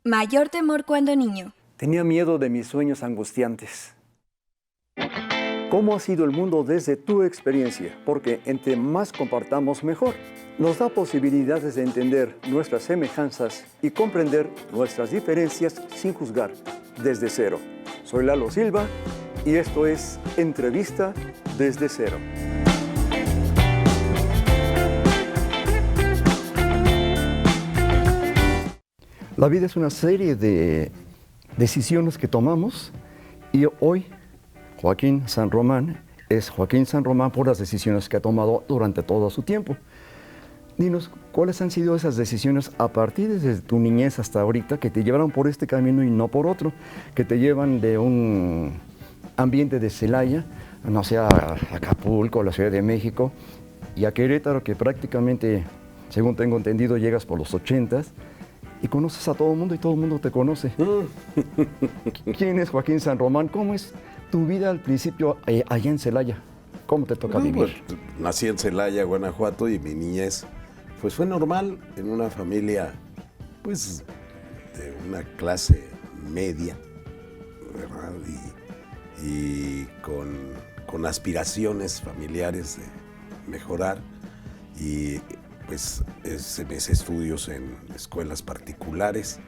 Mayor temor cuando niño. Tenía miedo de mis sueños angustiantes. ¿Cómo ha sido el mundo desde tu experiencia? Porque entre más compartamos, mejor. Nos da posibilidades de entender nuestras semejanzas y comprender nuestras diferencias sin juzgar, desde cero. Soy Lalo Silva y esto es Entrevista desde Cero. La vida es una serie de decisiones que tomamos y hoy Joaquín San Román es Joaquín San Román por las decisiones que ha tomado durante todo su tiempo. Dinos, ¿cuáles han sido esas decisiones a partir de tu niñez hasta ahorita que te llevaron por este camino y no por otro? Que te llevan de un ambiente de Celaya, no sé, a Acapulco, a la Ciudad de México, y a Querétaro, que prácticamente, según tengo entendido, llegas por los 80s y conoces a todo el mundo y todo el mundo te conoce. ¿Quién es Joaquín San Román? ¿Cómo es tu vida al principio allá en Celaya? ¿Cómo te toca vivir? Pues, nací en Celaya, Guanajuato, y mi niñez pues fue normal en una familia pues de una clase media, ¿verdad? Y con aspiraciones familiares de mejorar, y pues mis estudios en escuelas particulares.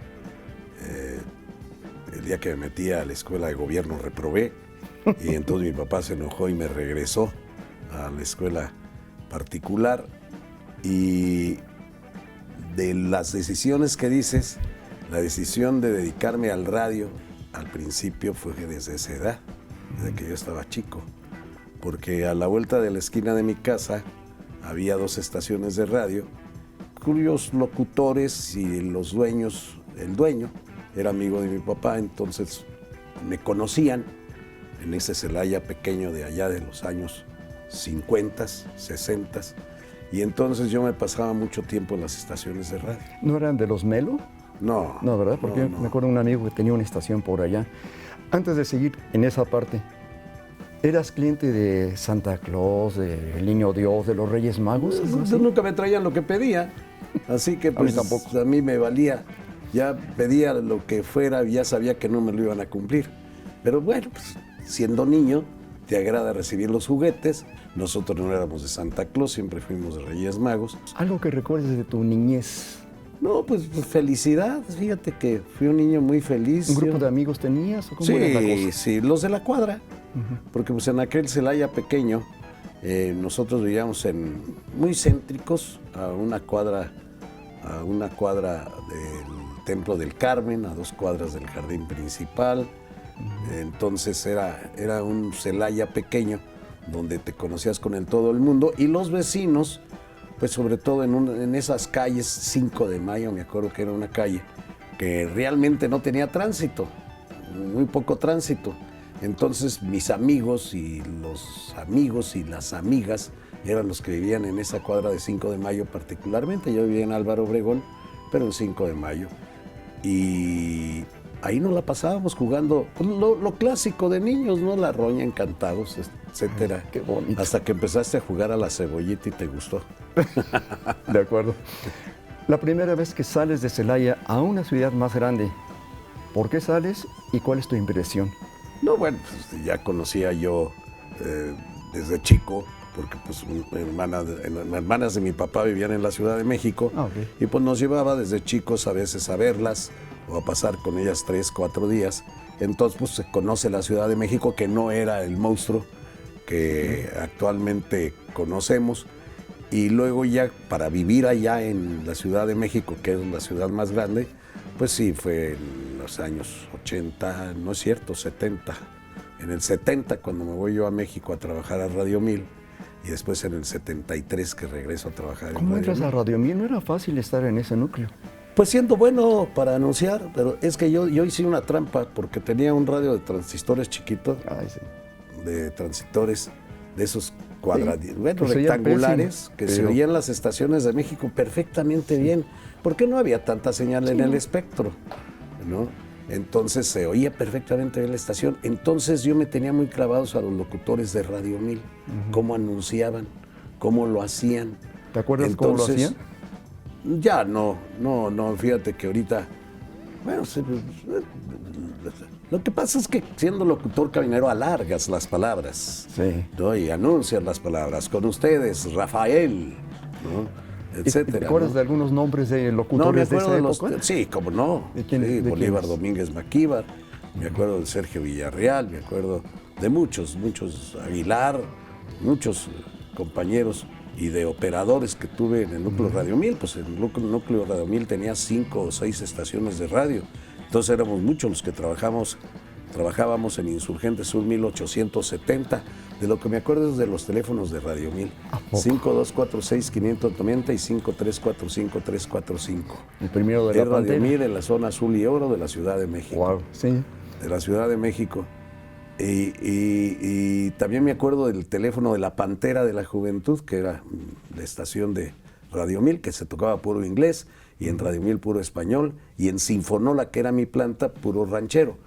El día que me metí a la escuela de gobierno reprobé, y entonces mi papá se enojó y me regresó a la escuela particular. Y de las decisiones que dices, la decisión de dedicarme al radio al principio fue desde esa edad, desde que yo estaba chico, porque a la vuelta de la esquina de mi casa había 2 estaciones de radio, cuyos locutores y los dueños, el dueño era amigo de mi papá, entonces me conocían en ese Celaya pequeño de allá de los años 50, 60, y entonces yo me pasaba mucho tiempo en las estaciones de radio. ¿No eran de los Melo? No. No, ¿verdad? Porque no. me acuerdo de un amigo que tenía una estación por allá. Antes de seguir en esa parte, ¿eras cliente de Santa Claus, del Niño Dios, de los Reyes Magos? Entonces nunca me traían lo que pedía, así que pues tampoco. a mí me valía. Ya pedía lo que fuera, ya sabía que no me lo iban a cumplir. Pero bueno, pues siendo niño, te agrada recibir los juguetes. Nosotros no éramos de Santa Claus, siempre fuimos de Reyes Magos. ¿Algo que recuerdes de tu niñez? No, pues felicidad. Fíjate que fui un niño muy feliz. ¿Un grupo de amigos tenías o cómo era la cosa? Sí, los de la cuadra. Porque pues en aquel Celaya pequeño, nosotros vivíamos muy céntricos, a una cuadra del Templo del Carmen, a 2 cuadras del jardín principal. Entonces era un Celaya pequeño donde te conocías con todo el mundo, y los vecinos, pues sobre todo en esas calles, 5 de Mayo, me acuerdo que era una calle que realmente no tenía tránsito, muy poco tránsito. Entonces mis amigos y los amigos y las amigas eran los que vivían en esa cuadra de 5 de Mayo particularmente. Yo vivía en Álvaro Obregón, pero en 5 de Mayo. Y ahí nos la pasábamos jugando pues, lo clásico de niños, ¿no? La roña, encantados, etcétera. Qué bonito. Hasta que empezaste a jugar a la cebollita y te gustó. De acuerdo. La primera vez que sales de Celaya a una ciudad más grande, ¿por qué sales y cuál es tu impresión? No, bueno, pues ya conocía yo desde chico, porque pues hermanas de mi papá vivían en la Ciudad de México. Okay. Y pues nos llevaba desde chicos a veces a verlas o a pasar con ellas 3, 4 días. Entonces pues se conoce la Ciudad de México, que no era el monstruo que actualmente conocemos. Y luego ya para vivir allá en la Ciudad de México, que es la ciudad más grande, pues sí, fue en los años 80, no es cierto, 70. En el 70, cuando me voy yo a México a trabajar a Radio 1000, y después en el 73 que regreso a trabajar en Radio 1000. ¿Cómo entras a Radio 1000? No era fácil estar en ese núcleo. Pues siendo bueno para anunciar, pero es que yo hice una trampa porque tenía un radio de transistores chiquitos, de transistores de esos cuadraditos, bueno, rectangulares, que se oían las estaciones de México perfectamente bien, porque no había tanta señal en el espectro, ¿no? Entonces se oía perfectamente bien la estación. Entonces yo me tenía muy clavados a los locutores de Radio 1000, cómo anunciaban, cómo lo hacían. ¿Te acuerdas cómo lo hacían? Ya no, fíjate que ahorita Bueno, lo que pasa es que siendo locutor caminero alargas las palabras, Sí. ¿no? Y anuncias las palabras. Con ustedes, Rafael, ¿no? Etcétera. ¿Te acuerdas ¿no? de algunos nombres de No, me locutores de acuerdo esa de los... época? Sí, cómo no. ¿De quién- Sí, de Bolívar quiénes? Domínguez Maquíbar, me acuerdo de Sergio Villarreal, me acuerdo de muchos, Aguilar, muchos compañeros y de operadores que tuve en el Núcleo Radio 1000. Pues el Núcleo Radio 1000 tenía 5 o 6 estaciones de radio. Entonces éramos muchos los que trabajábamos en Insurgente Sur 1870. De lo que me acuerdo es de los teléfonos de Radio 1000. 5246-590 y 5345-345. El primero de la Es Radio Pantera. 1000 en la zona azul y oro de la Ciudad de México. Wow, sí. De la Ciudad de México. Y también me acuerdo del teléfono de la Pantera de la Juventud, que era la estación de Radio 1000, que se tocaba puro inglés, y en Radio 1000 puro español, y en Sinfonola, que era mi planta, puro ranchero.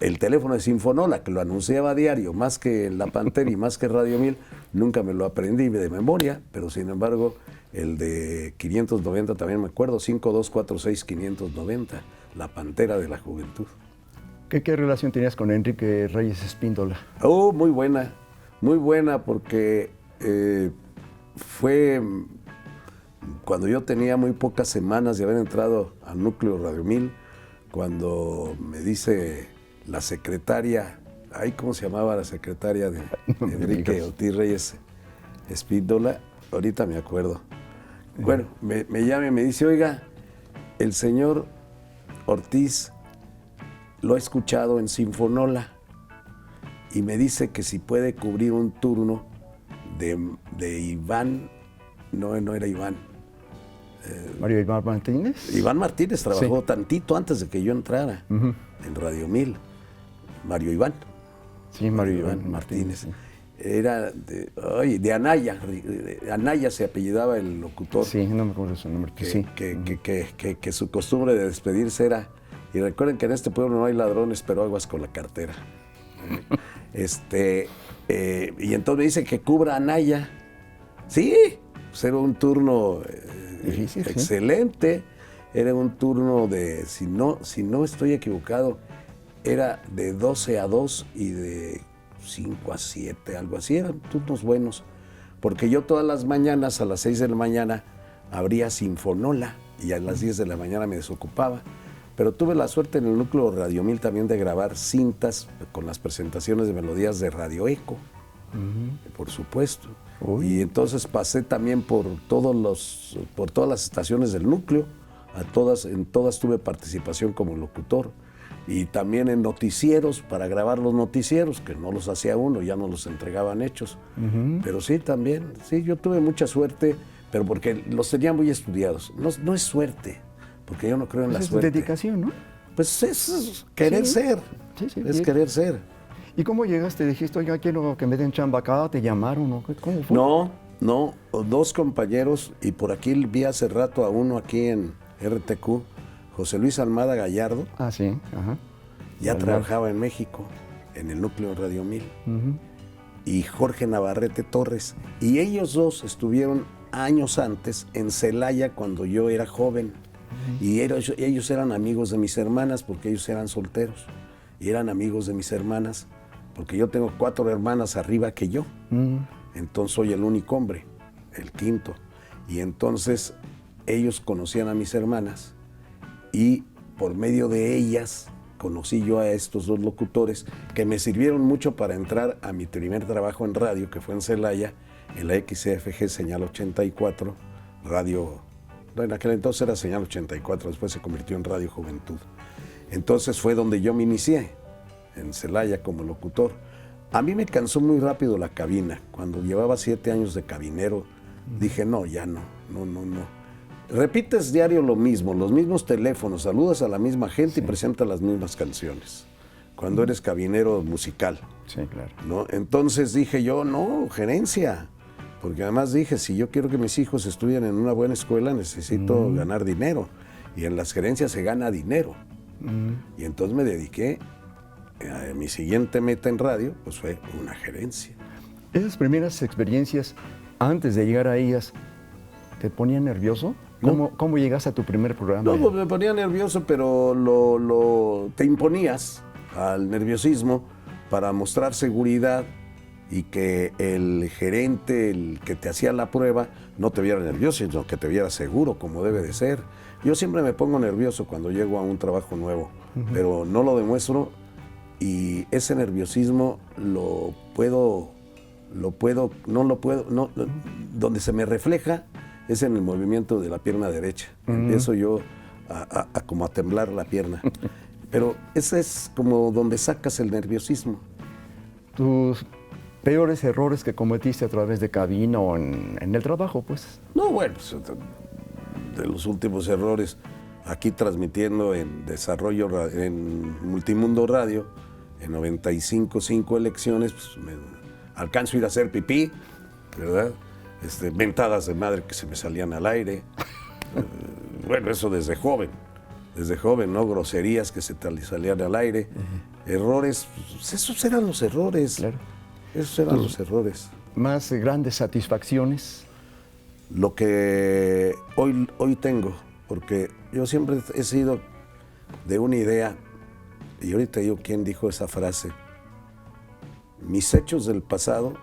El teléfono de Sinfonola, que lo anunciaba a diario, más que La Pantera y más que Radio 1000, nunca me lo aprendí de memoria, pero sin embargo, el de 590 también me acuerdo, 5246-590, La Pantera de la Juventud. ¿Qué relación tenías con Enrique Reyes Espíndola? Oh, muy buena porque fue cuando yo tenía muy pocas semanas de haber entrado al Núcleo Radio 1000, cuando me dice la secretaria, ¿cómo se llamaba la secretaria de Enrique Ortiz Reyes Espíndola? Ahorita me acuerdo. Bueno, me llama y me dice, oiga, el señor Ortiz lo he escuchado en Sinfonola y me dice que si puede cubrir un turno de Iván, no era Iván. Mario Iván Martínez. Iván Martínez trabajó Sí. tantito antes de que yo entrara en Radio 1000. Mario Iván. Sí, Mario Iván Martínez. sí. Era de Anaya. Anaya se apellidaba el locutor. Sí, no me acuerdo su nombre. Sí. Que su costumbre de despedirse era, y recuerden que en este pueblo no hay ladrones, pero aguas con la cartera. Y entonces me dice que cubra Anaya. Sí, pues era un turno Difícil, sí. excelente. Era un turno de, si no estoy equivocado, era de 12 a 2 y de 5 a 7, algo así. Eran turnos buenos. Porque yo todas las mañanas, a las 6 de la mañana, abría Sinfonola y a las 10 de la mañana me desocupaba. Pero tuve la suerte en el Núcleo Radio 1000 también de grabar cintas con las presentaciones de melodías de Radio Eco, por supuesto. Uy. Y entonces pasé también por todas las estaciones del núcleo, en todas tuve participación como locutor. Y también en noticieros, para grabar los noticieros, que no los hacía uno, ya no los entregaban hechos. Pero sí, también, sí, yo tuve mucha suerte, pero porque los tenía muy estudiados. No es suerte, porque yo no creo en la Es suerte. dedicación, ¿no? Pues es querer Sí. ser, Sí, sí, es sí. querer ser. ¿Y cómo llegaste? Dijiste, oiga, quiero que me den chamba acá, ¿te llamaron? ¿No? ¿Cómo fue? No, dos compañeros, y por aquí vi hace rato a uno aquí en RTQ, José Luis Almada Gallardo, Ah, sí, ajá. ya Gallardo. trabajaba en México, en el Núcleo Radio 1000, y Jorge Navarrete Torres, y ellos dos estuvieron años antes en Celaya cuando yo era joven, y ellos eran amigos de mis hermanas porque ellos eran solteros, y eran amigos de mis hermanas porque yo tengo 4 hermanas arriba que yo. Entonces soy el único hombre, el quinto. Y entonces ellos conocían a mis hermanas y por medio de ellas conocí yo a estos dos locutores que me sirvieron mucho para entrar a mi primer trabajo en radio, que fue en Celaya, en la XCFG Señal 84, radio, no, en aquel entonces era Señal 84, después se convirtió en Radio Juventud. Entonces fue donde yo me inicié, en Celaya como locutor. A mí me cansó muy rápido la cabina. Cuando llevaba 7 años de cabinero, dije, no. Repites diario lo mismo, los mismos teléfonos, saludas a la misma gente y presentas las mismas canciones. Cuando eres cabinero musical, Sí, claro. ¿no? Entonces dije yo, no, gerencia. Porque además dije, si yo quiero que mis hijos estudien en una buena escuela, necesito ganar dinero. Y en las gerencias se gana dinero. Y entonces me dediqué, mi siguiente meta en radio, pues fue una gerencia. Esas primeras experiencias, antes de llegar a ellas, ¿te ponían nervioso? ¿Cómo llegaste a tu primer programa? No, pues me ponía nervioso, pero te imponías al nerviosismo para mostrar seguridad y que el gerente, el que te hacía la prueba, no te viera nervioso, sino que te viera seguro, como debe de ser. Yo siempre me pongo nervioso cuando llego a un trabajo nuevo, pero no lo demuestro, y ese nerviosismo donde se me refleja es en el movimiento de la pierna derecha. Empiezo yo como a temblar la pierna. Pero ese es como donde sacas el nerviosismo. Tus peores errores que cometiste a través de cabina o en el trabajo, pues. No, bueno, pues, de los últimos errores, aquí transmitiendo en Desarrollo, en Multimundo Radio, en 95 elecciones, pues me alcanzo a ir a hacer pipí, ¿verdad? Mentadas de madre que se me salían al aire. Bueno, eso desde joven, ¿no? Groserías que se salían al aire. Errores, pues esos eran los errores. Claro. Esos eran los errores. Más grandes satisfacciones. Lo que hoy tengo, porque yo siempre he sido de una idea, y ahorita digo quién dijo esa frase: mis hechos del pasado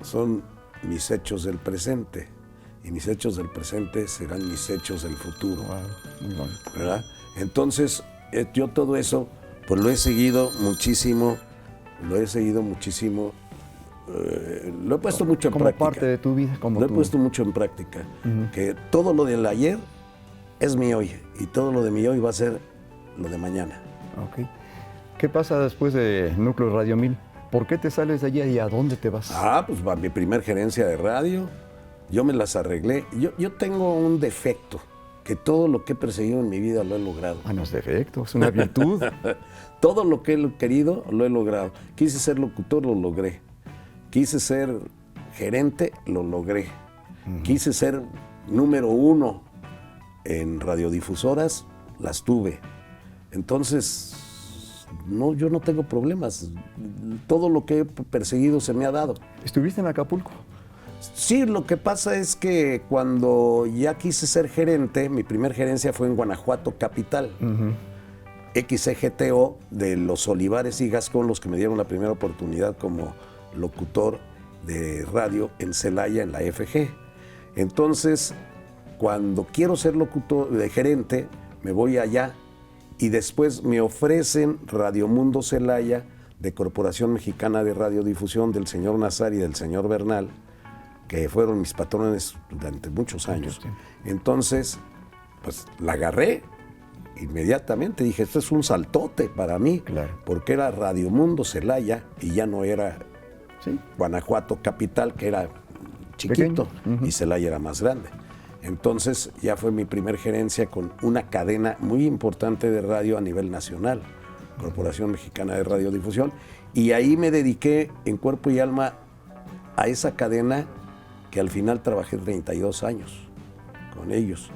son mis hechos del presente, y mis hechos del presente serán mis hechos del futuro. Wow, muy bonito. ¿Verdad? Entonces, yo todo eso, pues lo he seguido muchísimo, lo he puesto mucho en como práctica. Parte de tu vida. Lo he puesto mucho en práctica. Que todo lo del ayer es mi hoy, y todo lo de mi hoy va a ser lo de mañana. Ok. ¿Qué pasa después de Núcleo Radio 1000? ¿Por qué te sales de allá y a dónde te vas? Pues va mi primer gerencia de radio. Yo me las arreglé. Yo tengo un defecto, que todo lo que he perseguido en mi vida lo he logrado. No es defecto, es una virtud. Todo lo que he querido lo he logrado. Quise ser locutor, lo logré. Quise ser gerente, lo logré. Quise ser número 1 en radiodifusoras, las tuve. Entonces, no, yo no tengo problemas. Todo lo que he perseguido se me ha dado. ¿Estuviste en Acapulco? Sí, lo que pasa es que cuando ya quise ser gerente, mi primer gerencia fue en Guanajuato capital. XEGTO de Los Olivares y Gascón, los que me dieron la primera oportunidad como locutor de radio en Celaya, en la FG. Entonces, cuando quiero ser locutor de gerente, me voy allá, y después me ofrecen Radio Mundo Celaya, de Corporación Mexicana de Radiodifusión, del señor Nazar y del señor Bernal, que fueron mis patrones durante muchos años. Entonces, pues la agarré inmediatamente. Dije, esto es un saltote para mí, claro, porque era Radio Mundo Celaya y ya no era Guanajuato capital, que era chiquito, y Celaya era más grande. Entonces ya fue mi primer gerencia con una cadena muy importante de radio a nivel nacional, Corporación Mexicana de Radiodifusión, y ahí me dediqué en cuerpo y alma a esa cadena, que al final trabajé 32 años con ellos.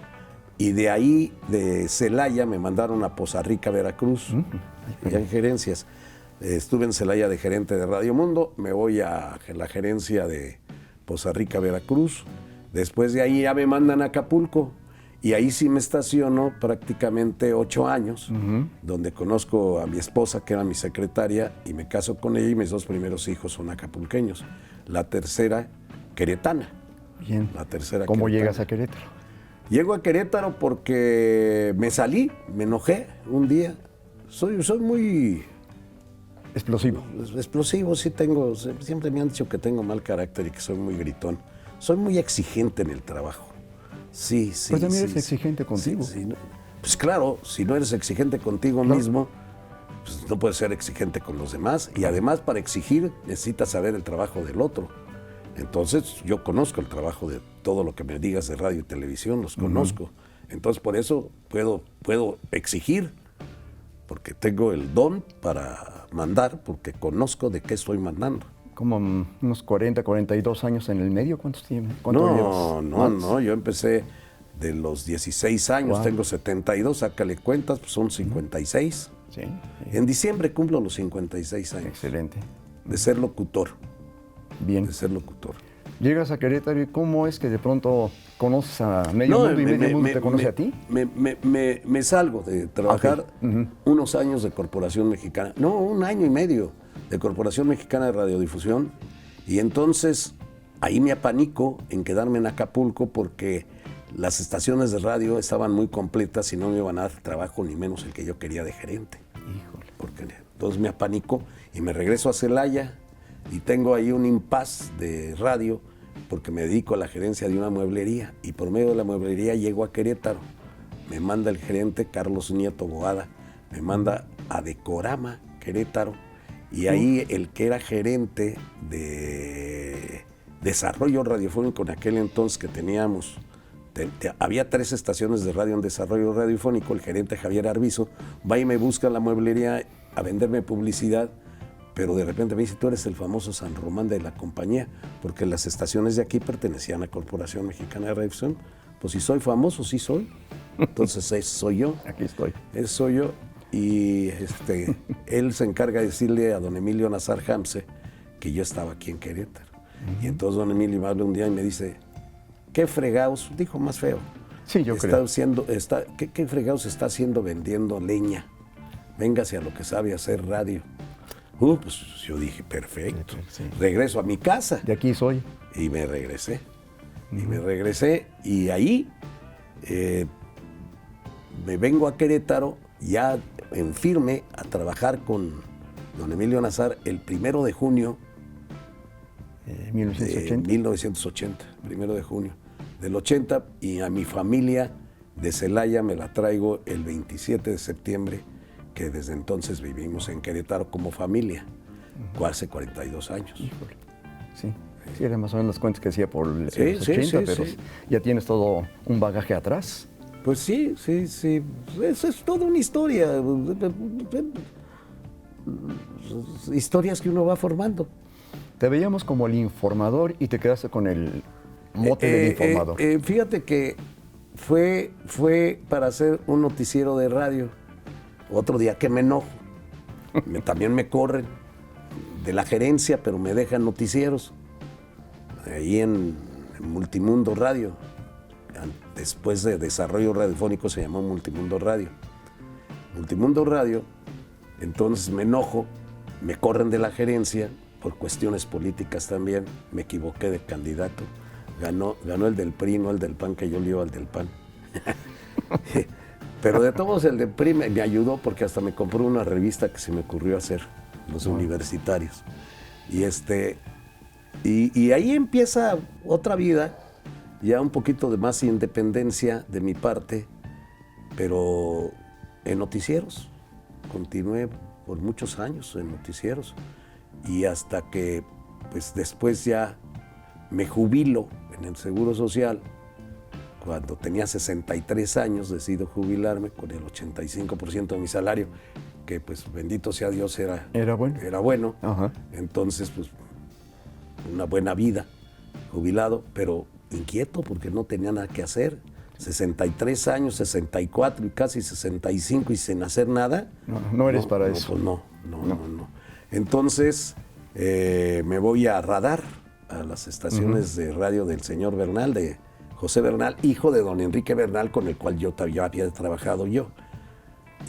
Y de ahí, de Celaya, me mandaron a Poza Rica, Veracruz, ya en gerencias. Estuve en Celaya de gerente de Radio Mundo, me voy a la gerencia de Poza Rica, Veracruz. Después de ahí ya me mandan a Acapulco, y ahí sí me estaciono prácticamente 8 años, donde conozco a mi esposa, que era mi secretaria, y me caso con ella, y mis 2 primeros hijos son acapulqueños. La tercera, queretana. Bien. La tercera. ¿Cómo queretana. llegas a Querétaro? Llego a Querétaro porque me salí, me enojé un día. Soy muy explosivo. Explosivo, sí tengo. Siempre me han dicho que tengo mal carácter y que soy muy gritón. Soy muy exigente en el trabajo. Sí. Pero también eres exigente contigo. Sí. Pues claro, si no eres exigente contigo mismo, pues no puedes ser exigente con los demás. Y además, para exigir, necesitas saber el trabajo del otro. Entonces, yo conozco el trabajo de todo lo que me digas de radio y televisión, los conozco. Entonces, por eso puedo exigir, porque tengo el don para mandar, porque conozco de qué estoy mandando. Como unos 40, 42 años en el medio, ¿cuántos llevas? No, yo empecé de los 16 años, Wow. Tengo 72, sácale cuentas, pues son 56. Sí. En diciembre cumplo los 56 años. Excelente. De ser locutor. Bien. De ser locutor. Llegas a Querétaro y ¿cómo es que de pronto conoces a medio mundo y medio mundo te conoce a ti? Me salgo de trabajar unos años de Corporación Mexicana, no, 1 año y medio de Corporación Mexicana de Radiodifusión, y entonces ahí me apanico en quedarme en Acapulco porque las estaciones de radio estaban muy completas y no me iban a dar trabajo ni menos el que yo quería de gerente. Híjole. Entonces me apanico y me regreso a Celaya y tengo ahí un impasse de radio porque me dedico a la gerencia de una mueblería y por medio de la mueblería llego a Querétaro. Me manda el gerente Carlos Nieto Boada, me manda a Decorama Querétaro y ahí el que era gerente de desarrollo radiofónico en aquel entonces que teníamos, había 3 estaciones de radio en desarrollo radiofónico, el gerente Javier Arbizo va y me busca en la mueblería a venderme publicidad, pero de repente me dice, tú eres el famoso San Román de la compañía, porque las estaciones de aquí pertenecían a Corporación Mexicana de Radiodifusión. Pues si soy famoso, sí soy. Entonces ese soy yo. Aquí estoy. Ese soy yo. Y él se encarga de decirle a don Emilio Nazar Hamse que yo estaba aquí en Querétaro. Y entonces don Emilio me habla un día y me dice, ¿qué fregados? Dijo más feo. Sí, yo creo. ¿Qué fregados está haciendo vendiendo leña? Véngase a lo que sabe hacer radio. Pues yo dije, perfecto. Sí. Regreso a mi casa. De aquí soy. Y me regresé. Y ahí me vengo a Querétaro ya en firme a trabajar con don Emilio Nazar el 1 de junio 1980. 1980, 1 de junio del 80, y a mi familia de Celaya me la traigo el 27 de septiembre, que desde entonces vivimos en Querétaro como familia, hace 42 años. Híjole. Sí, eran más o menos las cuentas que hacía por los Sí, 80, pero sí. ya tienes todo un bagaje atrás. Pues sí. Eso es toda una historia. Historias que uno va formando. Te veíamos como el informador y te quedaste con el mote del informador. Fíjate que fue para hacer un noticiero de radio. Otro día que me enojo. También me corren de la gerencia, pero me dejan noticieros. Ahí en Multimundo Radio. Después de Desarrollo Radiofónico se llamó Multimundo Radio. Multimundo Radio, entonces me enojo, me corren de la gerencia por cuestiones políticas también. Me equivoqué de candidato. Ganó el del PRI, no el del PAN, que yo le iba al del PAN. Pero de todos el del PRI me ayudó porque hasta me compró una revista que se me ocurrió hacer, los universitarios. Y ahí empieza otra vida, ya un poquito de más independencia de mi parte, pero en noticieros. Continué por muchos años en noticieros y hasta que pues después ya me jubilo en el Seguro Social. Cuando tenía 63 años decido jubilarme con el 85% de mi salario, que pues bendito sea Dios era bueno. Era bueno. Ajá. Entonces pues una buena vida, jubilado, pero inquieto porque no tenía nada que hacer. 63 años, 64 y casi 65 y sin hacer nada. No eres para eso. Pues no. Entonces me voy a Radar, a las estaciones de radio del señor Bernal, de José Bernal, hijo de don Enrique Bernal, con el cual yo ya había trabajado yo.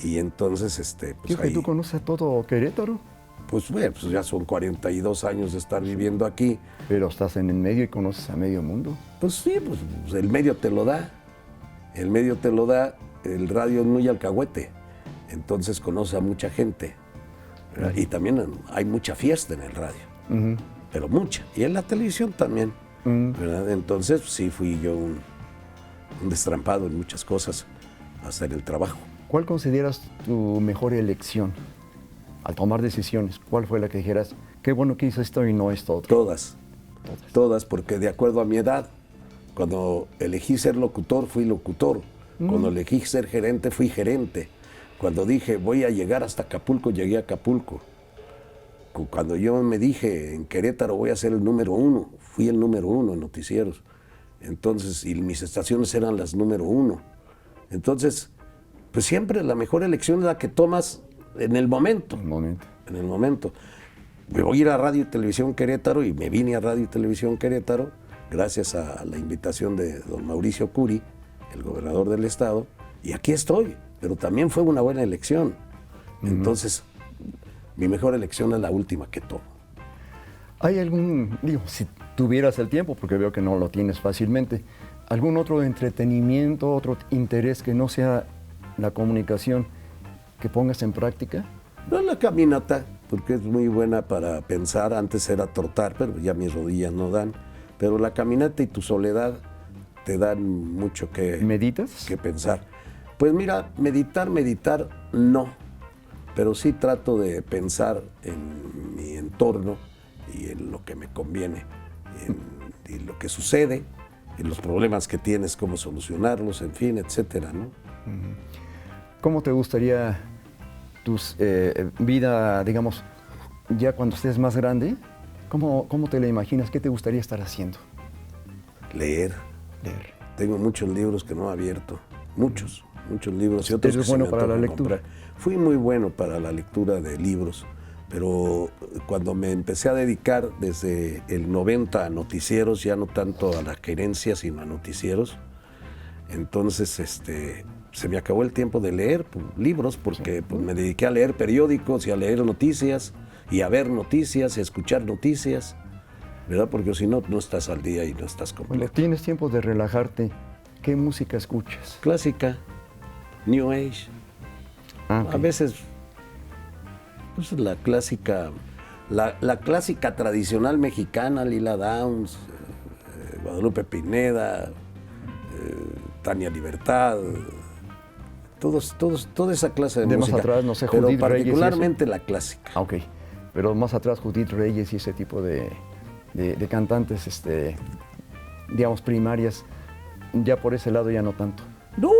Y entonces, pues ¿Y tú conoces todo Querétaro? Pues bueno, pues ya son 42 años de estar viviendo aquí. Pero estás en el medio y conoces a medio mundo. Pues sí, pues el medio te lo da. El medio te lo da, el radio es muy alcahuete. Entonces conoce a mucha gente. Y también hay mucha fiesta en el radio. Pero mucha. Y en la televisión también. ¿Verdad? Entonces sí fui yo un destrampado en muchas cosas, hasta en el trabajo. ¿Cuál consideras tu mejor elección al tomar decisiones? ¿Cuál fue la que dijeras, qué bueno que hice esto y no esto otro? Todas, porque de acuerdo a mi edad, cuando elegí ser locutor, fui locutor. Cuando elegí ser gerente, fui gerente. Cuando dije, voy a llegar hasta Acapulco, llegué a Acapulco. Cuando yo me dije, en Querétaro voy a ser el número 1, fui el número 1 en noticieros. Entonces, y mis estaciones eran las número 1. Entonces, pues siempre la mejor elección es la que tomas en el momento. En el momento. Me voy a ir a Radio y Televisión Querétaro y me vine a Radio y Televisión Querétaro gracias a la invitación de don Mauricio Curi, el gobernador del estado, y aquí estoy, pero también fue una buena elección. Entonces, mi mejor elección es la última que tomo. ¿Hay algún, si tuvieras el tiempo, porque veo que no lo tienes fácilmente, algún otro entretenimiento, otro interés que no sea la comunicación que pongas en práctica? No, la caminata, porque es muy buena para pensar. Antes era trotar, pero ya mis rodillas no dan. Pero la caminata y tu soledad te dan mucho ¿Meditas? que pensar. Pues mira, meditar no, pero sí trato de pensar en mi entorno y en lo que me conviene, y lo que sucede, en los problemas que tienes, cómo solucionarlos, en fin, etcétera, ¿no? ¿Cómo te gustaría tu vida, digamos, ya cuando estés más grande? ¿Cómo te la imaginas? ¿Qué te gustaría estar haciendo? Leer. Tengo muchos libros que no he abierto, muchos libros. Y otros ¿Eres que bueno se me para la antoja lectura? comprar. Fui muy bueno para la lectura de libros, pero cuando me empecé a dedicar desde el 90 a noticieros, ya no tanto a la gerencia, sino a noticieros, entonces se me acabó el tiempo de leer libros, porque pues, me dediqué a leer periódicos y a leer noticias, y a ver noticias y a escuchar noticias, ¿verdad? Porque si no, no estás al día y no estás completo. Cuando tienes tiempo de relajarte, ¿qué música escuchas? Clásica, New Age. Ok. A veces, pues la clásica tradicional mexicana, Lila Downs, Guadalupe Pineda, Tania Libertad, toda esa clase de música. Más atrás, no sé, pero Judith Reyes. particularmente la clásica. Ah, ok. Pero más atrás, Judith Reyes y ese tipo de cantantes, digamos, primarias, ya por ese lado ya no tanto. No.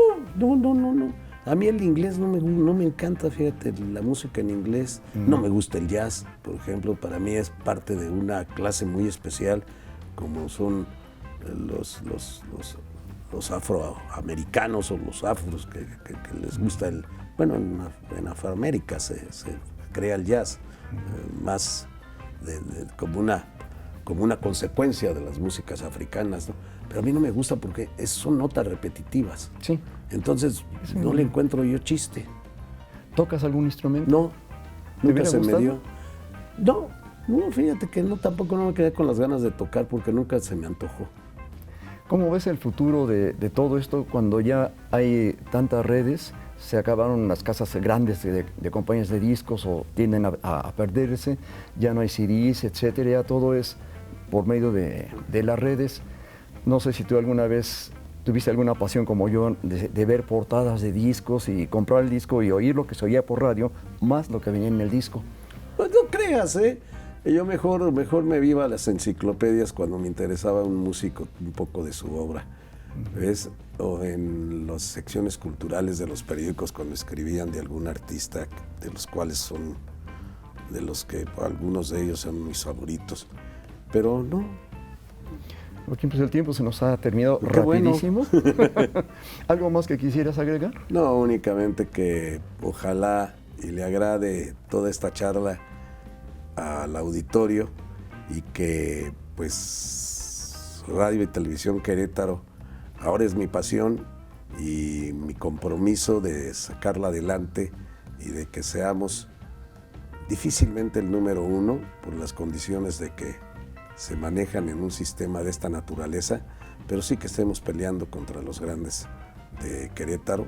A mí el inglés no me encanta, fíjate, la música en inglés. No me gusta el jazz, por ejemplo. Para mí es parte de una clase muy especial, como son los afroamericanos o los afros que les gusta bueno, en Afroamérica se crea el jazz, más como una consecuencia de las músicas africanas, ¿no? Pero a mí no me gusta porque son notas repetitivas. Sí. Entonces no le encuentro yo chiste. ¿Tocas algún instrumento? No, ¿Te nunca hubiera se gustado? me dio. No, fíjate que tampoco no me quedé con las ganas de tocar porque nunca se me antojó. ¿Cómo ves el futuro de todo esto cuando ya hay tantas redes? Se acabaron las casas grandes de compañías de discos o tienden a perderse, ya no hay CDs, etcétera, ya todo es por medio de las redes. No sé si tú alguna vez tuviste alguna pasión como yo de ver portadas de discos y comprar el disco y oír lo que se oía por radio, más lo que venía en el disco. Pues no creas, ¿eh? Yo mejor me iba a las enciclopedias cuando me interesaba un músico, un poco de su obra, ¿ves? O en las secciones culturales de los periódicos cuando escribían de algún artista, de los cuales algunos de ellos son mis favoritos. Pero no. Joaquín, pues el tiempo se nos ha terminado Qué rapidísimo. Bueno. ¿Algo más que quisieras agregar? No, únicamente que ojalá y le agrade toda esta charla al auditorio y que pues Radio y Televisión Querétaro ahora es mi pasión y mi compromiso de sacarla adelante y de que seamos difícilmente el número uno por las condiciones de que se manejan en un sistema de esta naturaleza, pero sí que estemos peleando contra los grandes de Querétaro,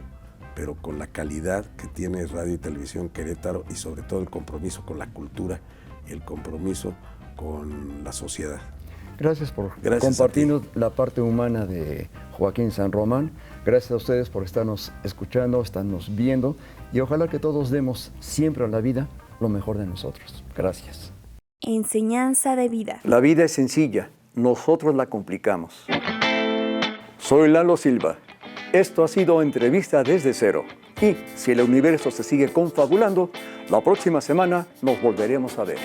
pero con la calidad que tiene Radio y Televisión Querétaro y sobre todo el compromiso con la cultura y el compromiso con la sociedad. Gracias por Gracias compartirnos la parte humana de Joaquín San Román. Gracias a ustedes por estarnos escuchando, estarnos viendo y ojalá que todos demos siempre a la vida lo mejor de nosotros. Gracias. Enseñanza de vida. La vida es sencilla, nosotros la complicamos. Soy Lalo Silva. Esto ha sido Entrevista desde Cero. Y si el universo se sigue confabulando, la próxima semana nos volveremos a ver.